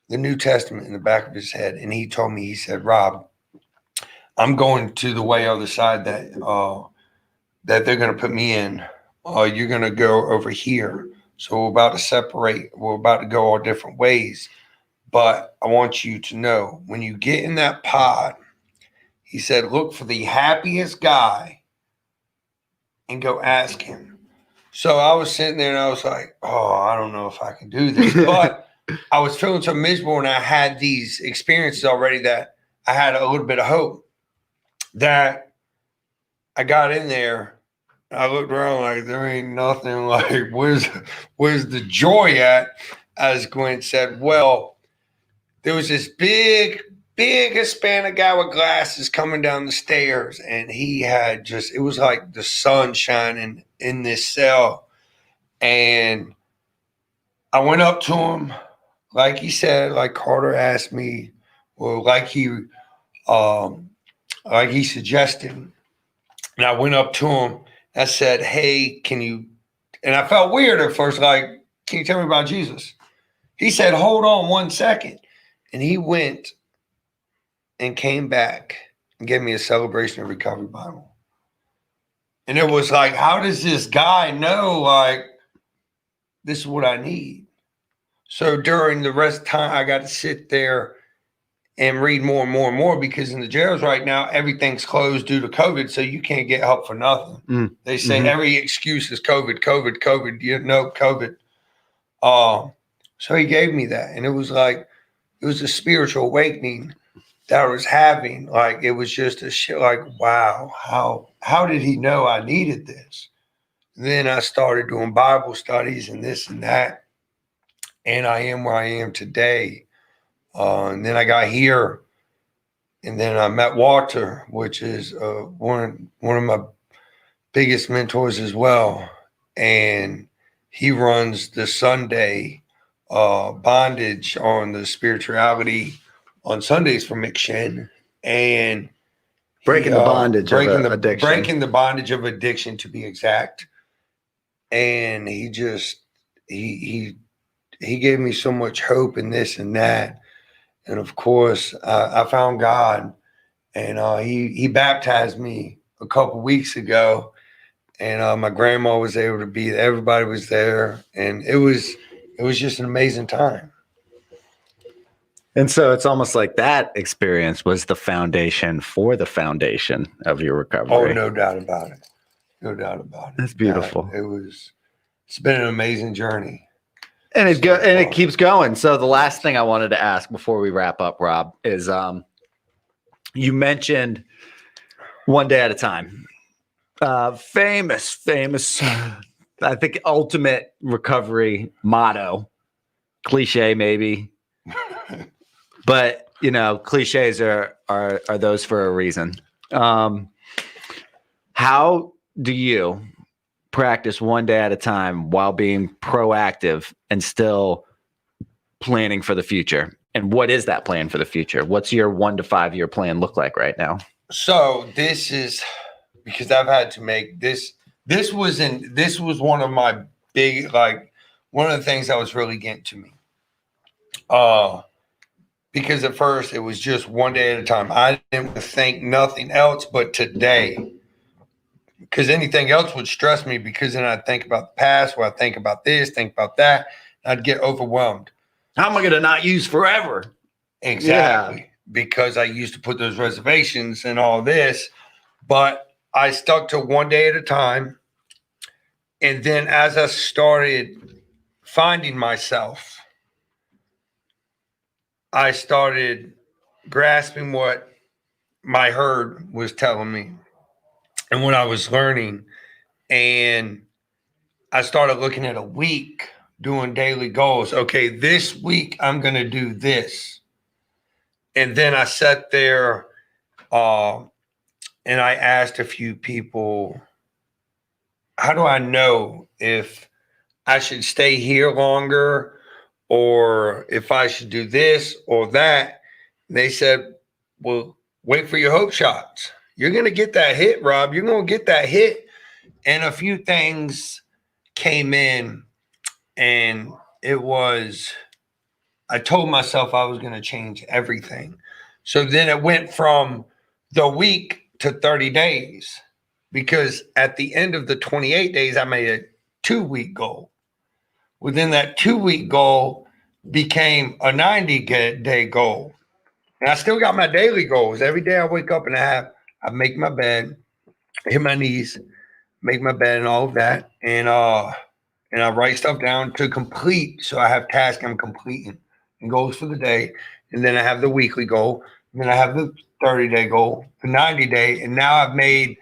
the New Testament in the back of his head. And he told me, he said, Rob, I'm going to the way other side that they're going to put me in. You're going to go over here. So we're about to separate. We're about to go all different ways. But I want you to know, when you get in that pod, he said, look for the happiest guy and go ask him. So I was sitting there and I was like, oh, I don't know if I can do this. But I was feeling so miserable and I had these experiences already that I had a little bit of hope that I got in there. I looked around like there ain't nothing. Like, where's the joy at? As Gwen said, well, there was this big Hispanic guy with glasses coming down the stairs, and he had it was like the sun shining in this cell. And I went up to him, like he said, like Carter asked me, or like he suggested. And I went up to him. I said, hey, can you, and I felt weird at first, like, can you tell me about Jesus? He said, hold on 1 second. And he went and came back and gave me a Celebration of Recovery Bible. And it was like, how does this guy know, like, this is what I need? So during the rest of the time, I got to sit there and read more and more and more, because in the jails right now, everything's closed due to COVID, so you can't get help for nothing. They say every excuse is COVID, COVID. So he gave me that, and it was like, it was a spiritual awakening that I was having. Like, it was just a shit, like, wow, how did he know I needed this? And then I started doing Bible studies and this and that, and I am where I am today. And then I got here, and then I met Walter, which is one of my biggest mentors as well. And he runs the Sunday bondage on the spirituality on Sundays for McShin, and
breaking the bondage of addiction.
Breaking the bondage of addiction, to be exact. And he gave me so much hope in this and that. And of course, I found God, and he baptized me a couple weeks ago, and my grandma was able to be there. Everybody was there, and it was just an amazing time.
And so it's almost like that experience was the foundation for the foundation of your recovery.
Oh, no doubt about it. No doubt about it.
That's beautiful.
It's been an amazing journey.
And it keeps going. So the last thing I wanted to ask before we wrap up, Rob, is you mentioned one day at a time. Famous, I think ultimate recovery motto, cliche maybe, but cliches are those for a reason. How do you practice one day at a time while being proactive and still planning for the future? And what is that plan for the future? What's your 1 to 5 year plan look like right now?
So this is because I've had to make this. This was one of my big, like, one of the things that was really getting to me. Because at first it was just one day at a time. I didn't think nothing else but today. Because anything else would stress me, because then I'd think about the past, where I think about this, think about that. I'd get overwhelmed.
How am I going to not use forever?
Exactly. Yeah. Because I used to put those reservations and all this. But I stuck to one day at a time. And then as I started finding myself, I started grasping what my herd was telling me and what I was learning. And I started looking at a week, doing daily goals. Okay, this week I'm going to do this. And then I sat there and I asked a few people, how do I know if I should stay here longer or if I should do this or that? And they said, well, wait for your hope shots. You're going to get that hit, Rob. You're going to get that hit. And a few things came in, and it was, I told myself I was going to change everything. So then it went from the week to 30 days, because at the end of the 28 days, I made a 2-week goal. Within that 2-week goal became a 90-day goal. And I still got my daily goals. Every day I wake up and I make my bed, hit my knees, make my bed and all of that. And I write stuff down to complete. So I have tasks I'm completing and goals for the day. And then I have the weekly goal. And then I have the 30-day goal, the 90-day. And now I've made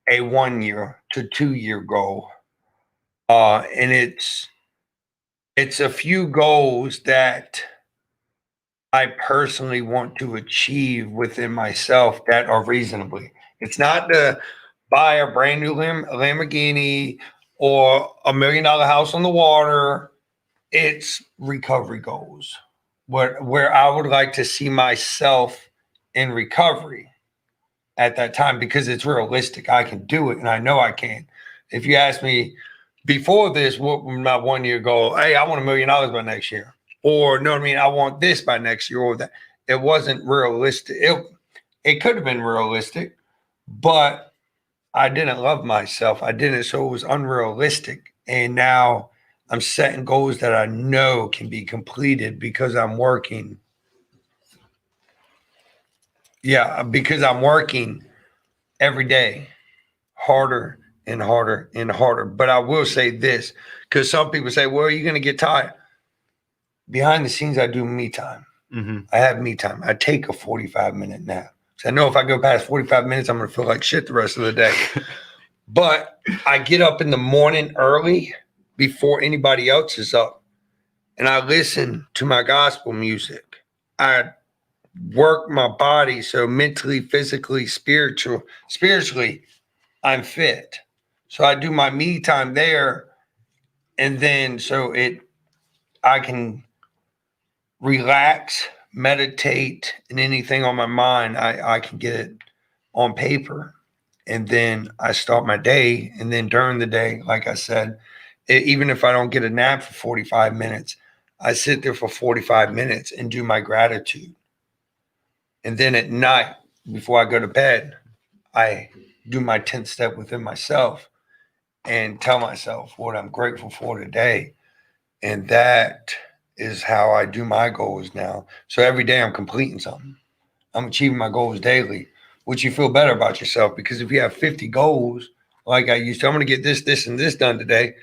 a 1 year to 2 year goal. And it's a few goals that I personally want to achieve within myself that are reasonably. It's not to buy a brand new Lamborghini or $1 million house on the water. It's recovery goals, where I would like to see myself in recovery at that time, because it's realistic. I can do it, and I know I can. If you ask me before this, what was my 1 year goal? Hey, I want $1 million by next year. Or, know what I mean? I want this by next year, or that. It wasn't realistic. It could have been realistic, but I didn't love myself. I didn't, so it was unrealistic. And now I'm setting goals that I know can be completed because I'm working. Yeah, because I'm working every day harder and harder and harder. But I will say this, because some people say, well, you're going to get tired. Behind the scenes, I do me time.
Mm-hmm.
I have me time. I take a 45-minute nap. So I know if I go past 45 minutes, I'm going to feel like shit the rest of the day. But I get up in the morning early before anybody else is up, and I listen to my gospel music. I work my body, so mentally, physically, spiritually, I'm fit. So I do my me time there, and then I can relax, meditate, and anything on my mind, I can get it on paper. And then I start my day. And then during the day, like I said, even if I don't get a nap for 45 minutes, I sit there for 45 minutes and do my gratitude. And then at night, before I go to bed, I do my 10th step within myself and tell myself what I'm grateful for today. And that is how I do my goals now. So every day I'm completing something. I'm achieving my goals daily, which you feel better about yourself, because if you have 50 goals, like I used to, I'm going to get this, this, and this done today.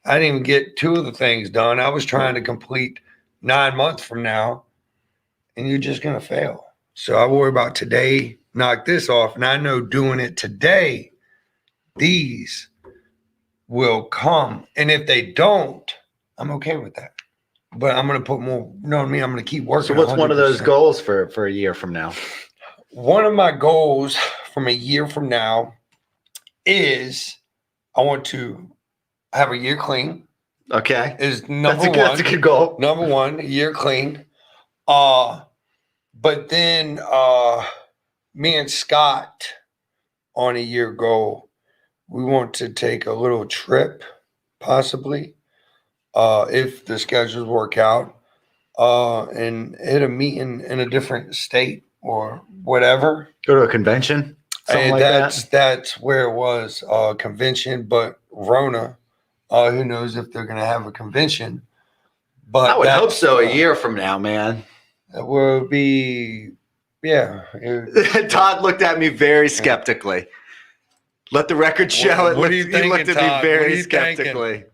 I didn't even get 2 of the things done. I was trying to complete 9 months from now, and you're just going to fail. So I worry about today, knock this off. And I know doing it today, these will come. And if they don't, I'm okay with that. But I'm going to put more, you know what I mean? I'm going to keep working.
So what's
100%.
one of those goals for a year from now?
One of my goals from a year from now is I want to have a year clean.
Okay.
Is number one.
That's a good goal.
Number one, a year clean. But then me and Scott on a year goal, we want to take a little trip, possibly, if the schedules work out, and hit a meeting in a different state or whatever.
Go to a convention. Something like that.
That's where it was, convention, but Rona, who knows if they're going to have a convention. But
I would hope so. A year from now, man.
It will be, yeah.
Todd looked at me very skeptically. Let the record show it.
What are you
He
thinking,
looked at
Todd?
me
What are
very
you
skeptically.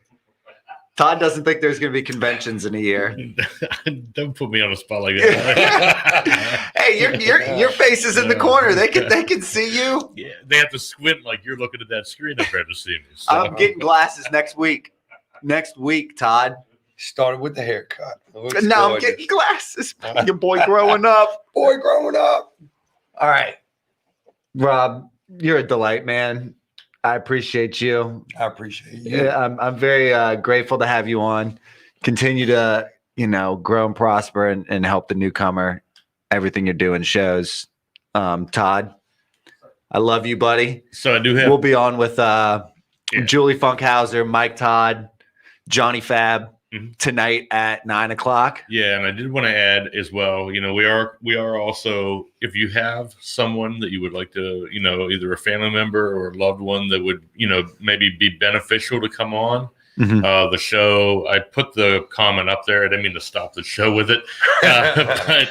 Todd doesn't think there's going to be conventions in a year.
Don't put me on a spot like that.
Hey, your face is in the corner. They can see you.
Yeah, they have to squint like you're looking at that screen up there to see me. So.
I'm getting glasses next week. Next week, Todd.
Started with the haircut.
Now I'm getting glasses. Your boy growing up.
Boy growing up.
All right. Rob, you're a delight, man. I appreciate you.
I appreciate you.
Yeah, I'm very grateful to have you on. Continue to, grow and prosper and help the newcomer. Everything you're doing shows. Todd, I love you, buddy.
So I do have.
We'll be on with Julie Funkhauser, Mike Todd, Johnny Fab tonight at 9:00.
Yeah, and I did want to add as well. We are also, if you have someone that you would like to, either a family member or a loved one that would, maybe be beneficial to come on the show. I put the comment up there. I didn't mean to stop the show with it, but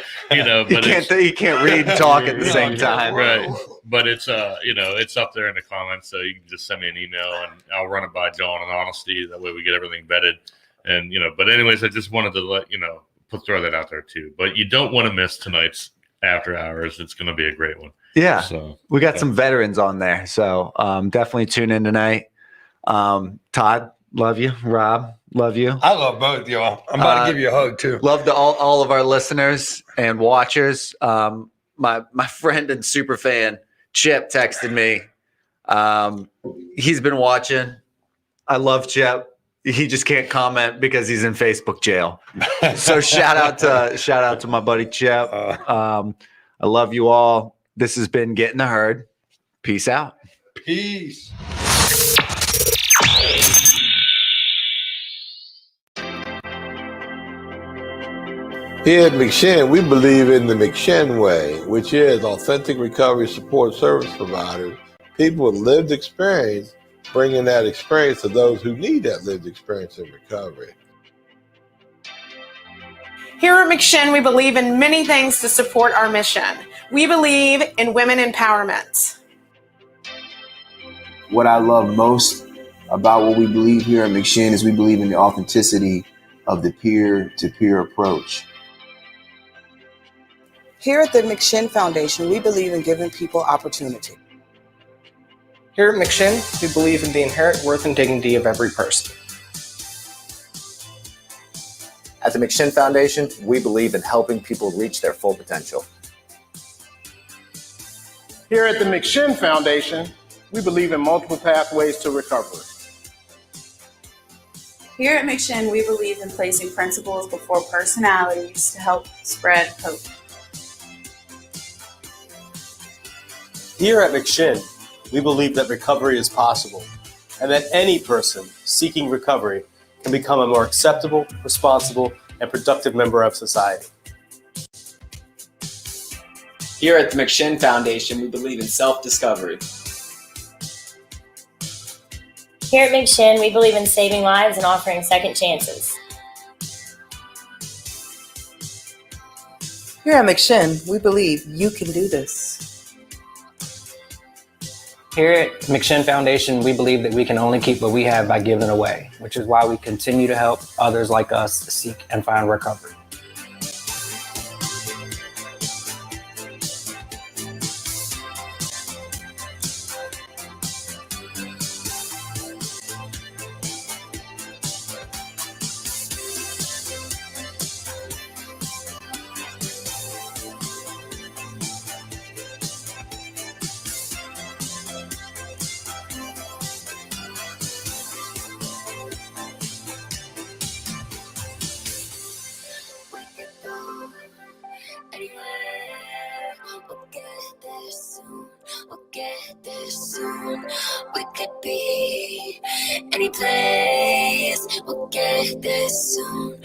you can't read and talk at the same time,
right? But it's it's up there in the comments, so you can just send me an email and I'll run it by John in honesty. That way we get everything vetted. And but anyways, I just wanted to let throw that out there too. But you don't want to miss tonight's after hours. It's going to be a great one.
Yeah,
so
we got some veterans on there, so definitely tune in tonight. Todd, love you. Rob, love you.
I love both y'all. I'm about to give you a hug too.
Love to all of our listeners and watchers. My friend and super fan Chip texted me. He's been watching. I love Chip. He just can't comment because he's in Facebook jail. So shout out to my buddy Chip. I love you all. This has been Getting the Herd. Peace out.
Peace.
Here at McShin, we believe in the McShin way, which is authentic recovery support service providers, people with lived experience, bringing that experience to those who need that lived experience in recovery.
Here at McShin, we believe in many things to support our mission. We believe in women empowerment.
What I love most about what we believe here at McShin is we believe in the authenticity of the peer-to-peer approach.
Here at the McShin Foundation, we believe in giving people opportunity.
Here at McShin, we believe in the inherent worth and dignity of every person.
At the McShin Foundation, we believe in helping people reach their full potential.
Here at the McShin Foundation, we believe in multiple pathways to recovery.
Here at McShin, we believe in placing principles before personalities to help spread hope.
Here at McShin, we believe that recovery is possible and that any person seeking recovery can become a more acceptable, responsible, and productive member of society.
Here at the McShin Foundation, we believe in self-discovery.
Here at McShin, we believe in saving lives and offering second chances.
Here at McShin, we believe you can do this.
Here at the McShin Foundation, we believe that we can only keep what we have by giving away, which is why we continue to help others like us seek and find recovery.
We could be any place. We'll get there soon.